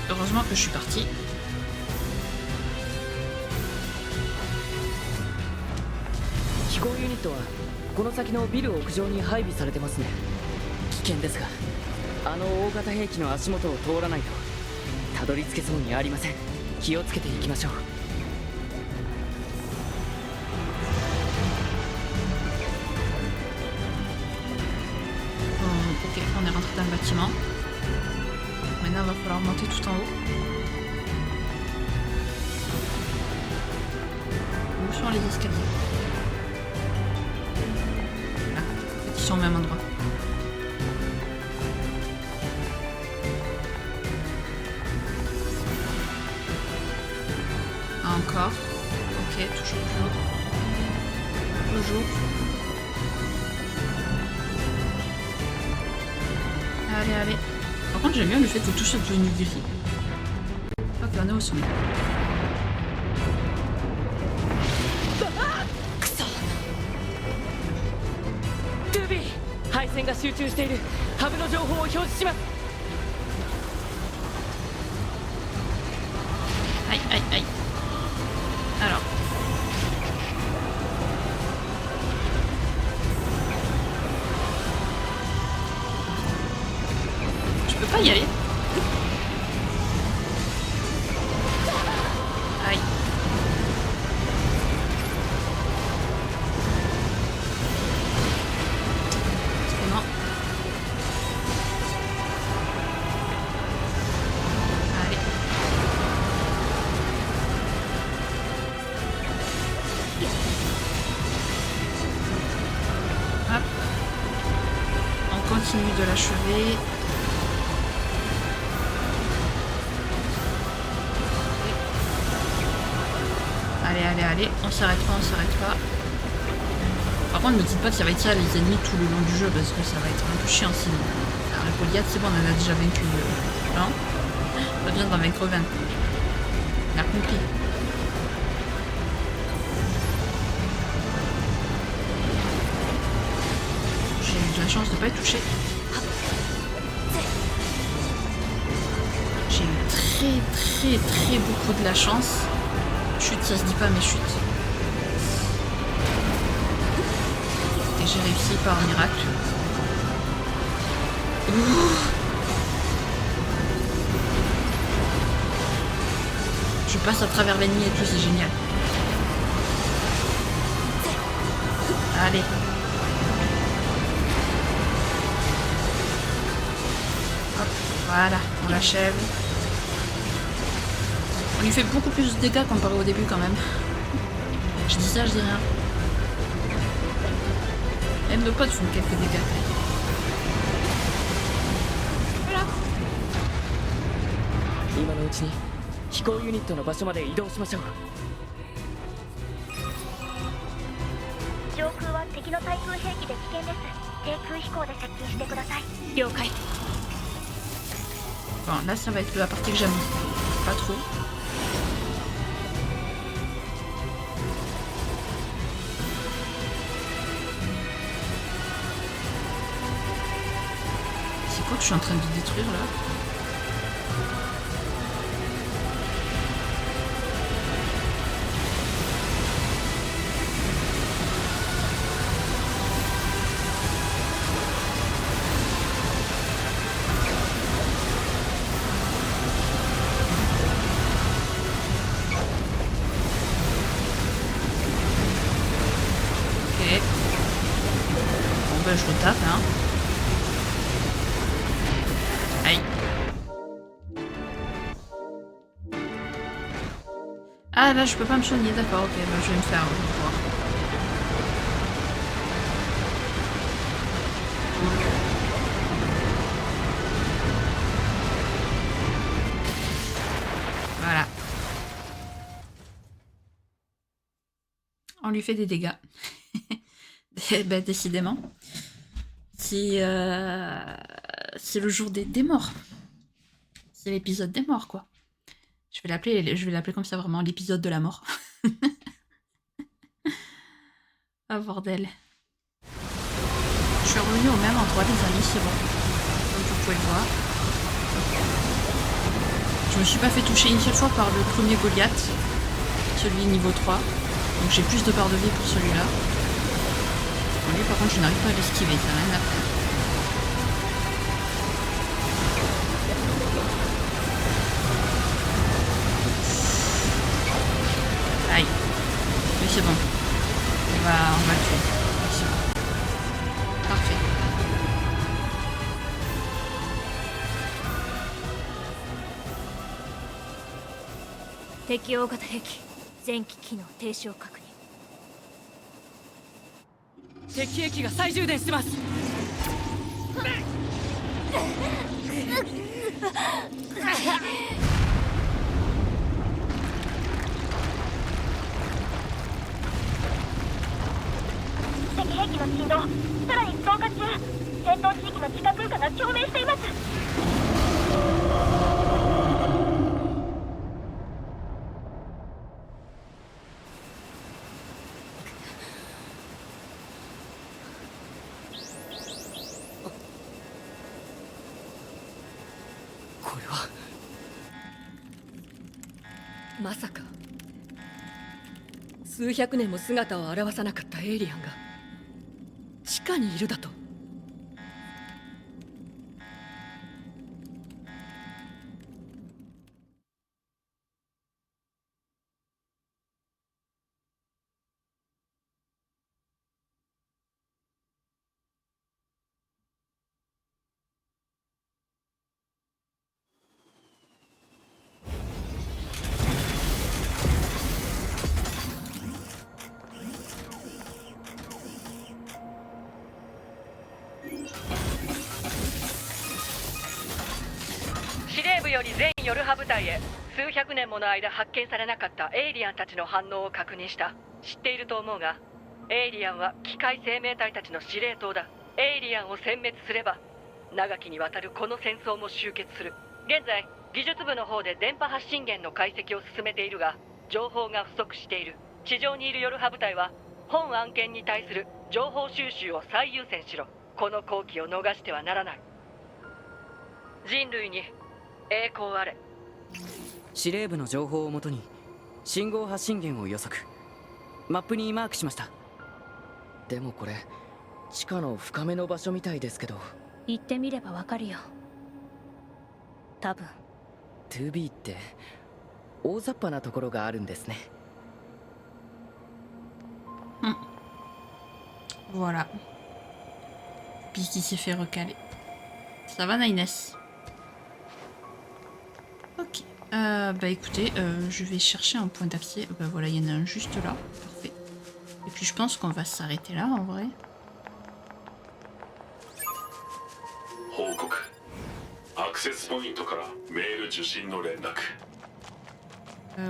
Heureusement que je suis partie. Hikoユニットはこの先のビル屋上に配備されてますね。危険ですが、あの大型兵器の足元を通らないとたどり着けそうにありません。気をつけていきましょう。Ok, on est rentré dans le bâtiment. Maintenant, il va falloir monter tout en haut. Où sont les escaliers? Là, ils sont au même endroit. Encore. Ok, toujours plus haut. Toujours. Allez, allez. Par contre, j'aime bien le fait que tout soit devenu gris. Ok, on est au sommet. 2B、 配線が集中している。ハブの情報を表示します。Aïe, aïe, aïe. Alors. Je peux pas y aller. Aïe. C'est bon. continue de l'achever. Allez, on s'arrête pas. Par contre, ne me dites pas que ça va être ça les ennemis tout le long du jeu, parce que ça va être un peu chiant sinon. Alors, le Goliath, c'est bon, on en a déjà vaincu un. Pas besoin d'en vaincre 20. On a compris. J'ai eu de la chance de pas être touché. J'ai eu très beaucoup de la chance. Chute, ça se dit pas, mais chute. Et j'ai réussi par miracle. Ouh. Je passe à travers l'ennemi et tout, c'est génial. Allez. Hop, voilà, on l'achève. On lui fait beaucoup plus de dégâts comparé au début quand même. Je dis ça, je dis rien. Même nos potes font quelques dégâts. Voilà. 今のうちに飛行ユニットの場所まで移動しましょう。上空は敵の対空兵器で危険です。低空飛行で接近してください。了解。 Bon, là ça va être la partie que j'aime pas trop. C'est quoi que je suis en train de détruire là? Je retape, hein. Aïe. Ah là je peux pas me soigner, d'accord, ok, bah, je vais me faire voir. Voilà. On lui fait des dégâts. Bah, décidément. C'est le jour des morts. C'est l'épisode des morts, quoi. Je vais l'appeler comme ça, vraiment, l'épisode de la mort. Ah, bordel. Je suis revenue au même endroit, les amis, c'est bon. Comme vous pouvez le voir. Je me suis pas fait toucher une seule fois par le premier Goliath. Celui niveau 3. Donc j'ai plus de barres de vie pour celui-là. Bon, lui, par contre, je n'arrive pas à l'esquiver, ça n'a rien à faire. Aïe. Mais c'est bon. On va le tuer. C'est bon. Parfait. Tekio 型兵器前期機能停止を確認。敵兵器が再充電してます。敵兵器の振動さらに増加中。戦闘地域の地下空間が共鳴しています。これはまさか数百年も姿を現さなかったエイリアンが地下にいるだと。より全ヨルハ部隊へ数百年もの間発見されなかったエイリアンたちの反応を確認した。知っていると思うが、エイリアンは機械生命体たちの司令塔だ。エイリアンを殲滅すれば長きにわたるこの戦争も終結する。現在技術部の方で電波発信源の解析を進めているが、情報が不足している。地上にいるヨルハ部隊は本案件に対する情報収集を最優先しろ。この好機を逃してはならない。人類に栄光あれ。司令部の情報をもとに信号発信源を予測、マップにマークしました。でもこれ地下の深めの場所みたいですけど。行ってみればわかるよ。多分 2B って大雑把なところがあるんですね。Voilà. Puis qui s'est fait recaler. Ça va, Naïnes? Ok. Bah écoutez, je vais chercher un point d'accès. Bah voilà, il y en a un juste là. Parfait. Et puis je pense qu'on va s'arrêter là en vrai.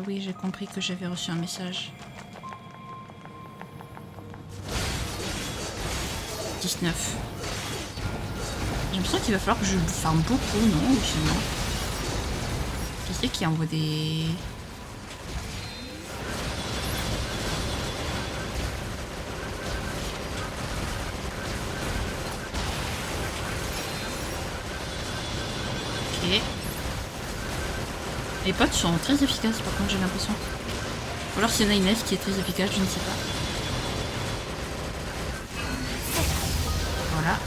Oui, j'ai compris que j'avais reçu un message. 19. J'ai l'impression qu'il va falloir que je farme beaucoup, non? Ou sinon... Qui c'est qui envoie des... Ok. Les potes sont très efficaces par contre, j'ai l'impression. Ou alors c'est Naïnes qui est très efficace, je ne sais pas. Voilà.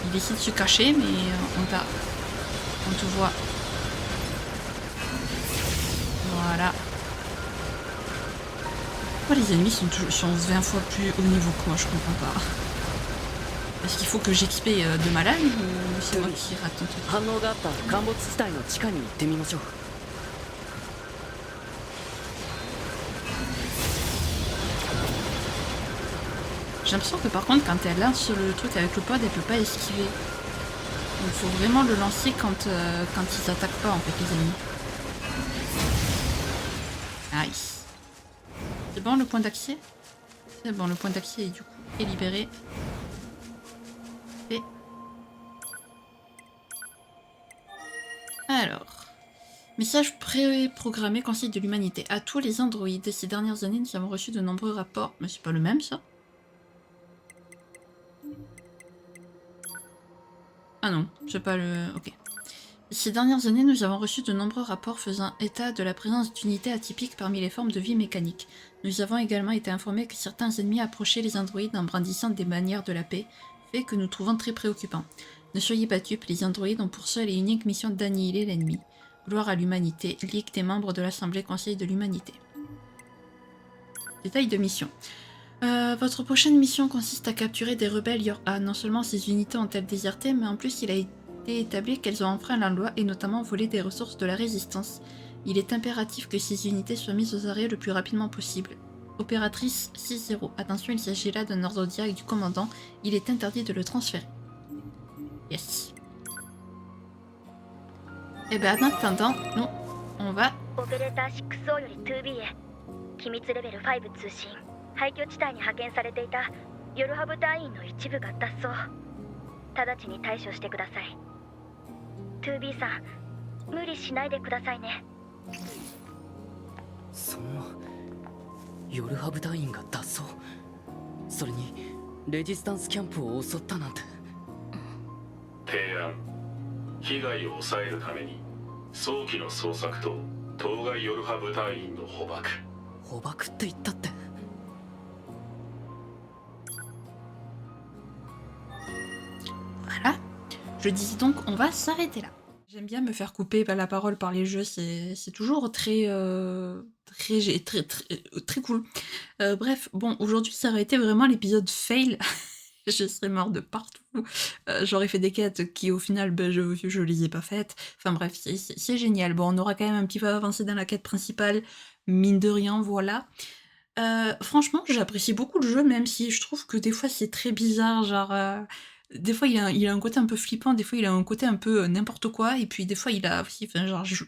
Il essaie de se cacher, mais on te voit. Voilà. Pourquoi les ennemis sont 20 fois plus haut niveau que moi, je comprends pas. Est-ce qu'il faut que j'XP de malade ou c'est moi qui rate un truc? J'ai l'impression que par contre quand elle lance le truc avec le pod, elle peut pas esquiver. Il faut vraiment le lancer quand ils attaquent pas en fait les ennemis. Nice. C'est bon le point d'accès? C'est bon, le point d'accès du coup est libéré. Et... Alors... Message pré-programmé Conseil de l'Humanité. À tous les androïdes, ces dernières années nous avons reçu de nombreux rapports... Mais c'est pas le même ça? Ah non, c'est pas le... Ok. Ces dernières années, nous avons reçu de nombreux rapports faisant état de la présence d'unités atypiques parmi les formes de vie mécanique. Nous avons également été informés que certains ennemis approchaient les androïdes en brandissant des bannières de la paix, fait que nous trouvons très préoccupant. Ne soyez pas dupes, les androïdes ont pour seule et unique mission d'annihiler l'ennemi. Gloire à l'humanité, Ligue des membres de l'Assemblée Conseil de l'Humanité. Détail de mission. Votre prochaine mission consiste à capturer des rebelles Yor-A. Non seulement ces unités ont-elles déserté, mais en plus il a été établi qu'elles ont enfreint la loi et notamment volé des ressources de la résistance. Il est impératif que ces unités soient mises aux arrêts le plus rapidement possible. Opératrice 6-0. Attention, il s'agit là d'un ordre direct du commandant. Il est interdit de le transférer. Yes. Et ben en attendant, nous, on va... オペレーター 6O より 2B へ機密レベル5通信。廃墟地帯に派遣されていたヨルハ部隊員の一部が脱走。直ちに対処してください。2B さん、無理しないでくださいね。そんなヨルハ部隊員が脱走、それにレジスタンスキャンプを襲ったなんて。提案、被害を抑えるために早期の捜索と当該ヨルハ部隊員の捕獲。捕獲って言ったって。Voilà. Je disais donc, on va s'arrêter là. J'aime bien me faire couper la parole par les jeux, c'est toujours très cool. Bref, bon, aujourd'hui ça aurait été vraiment l'épisode fail. Je serais mort de partout. J'aurais fait des quêtes qui au final, ben, je les ai pas faites. Enfin bref, c'est génial. Bon, on aura quand même un petit peu avancé dans la quête principale, mine de rien, voilà. Franchement, j'apprécie beaucoup le jeu, même si je trouve que des fois c'est très bizarre, genre, des fois il a un côté un peu flippant, des fois il a un côté un peu, n'importe quoi et puis des fois il a aussi enfin genre je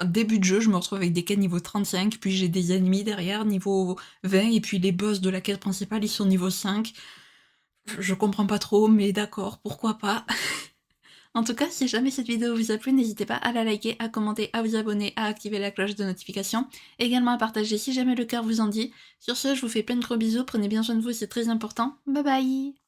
début de jeu, je me retrouve avec des quêtes niveau 35, puis j'ai des ennemis derrière niveau 20 et puis les boss de la quête principale, ils sont niveau 5. Je comprends pas trop, mais d'accord, pourquoi pas. En tout cas, si jamais cette vidéo vous a plu, n'hésitez pas à la liker, à commenter, à vous abonner, à activer la cloche de notification, également à partager si jamais le cœur vous en dit. Sur ce, je vous fais plein de gros bisous, prenez bien soin de vous, c'est très important. Bye bye!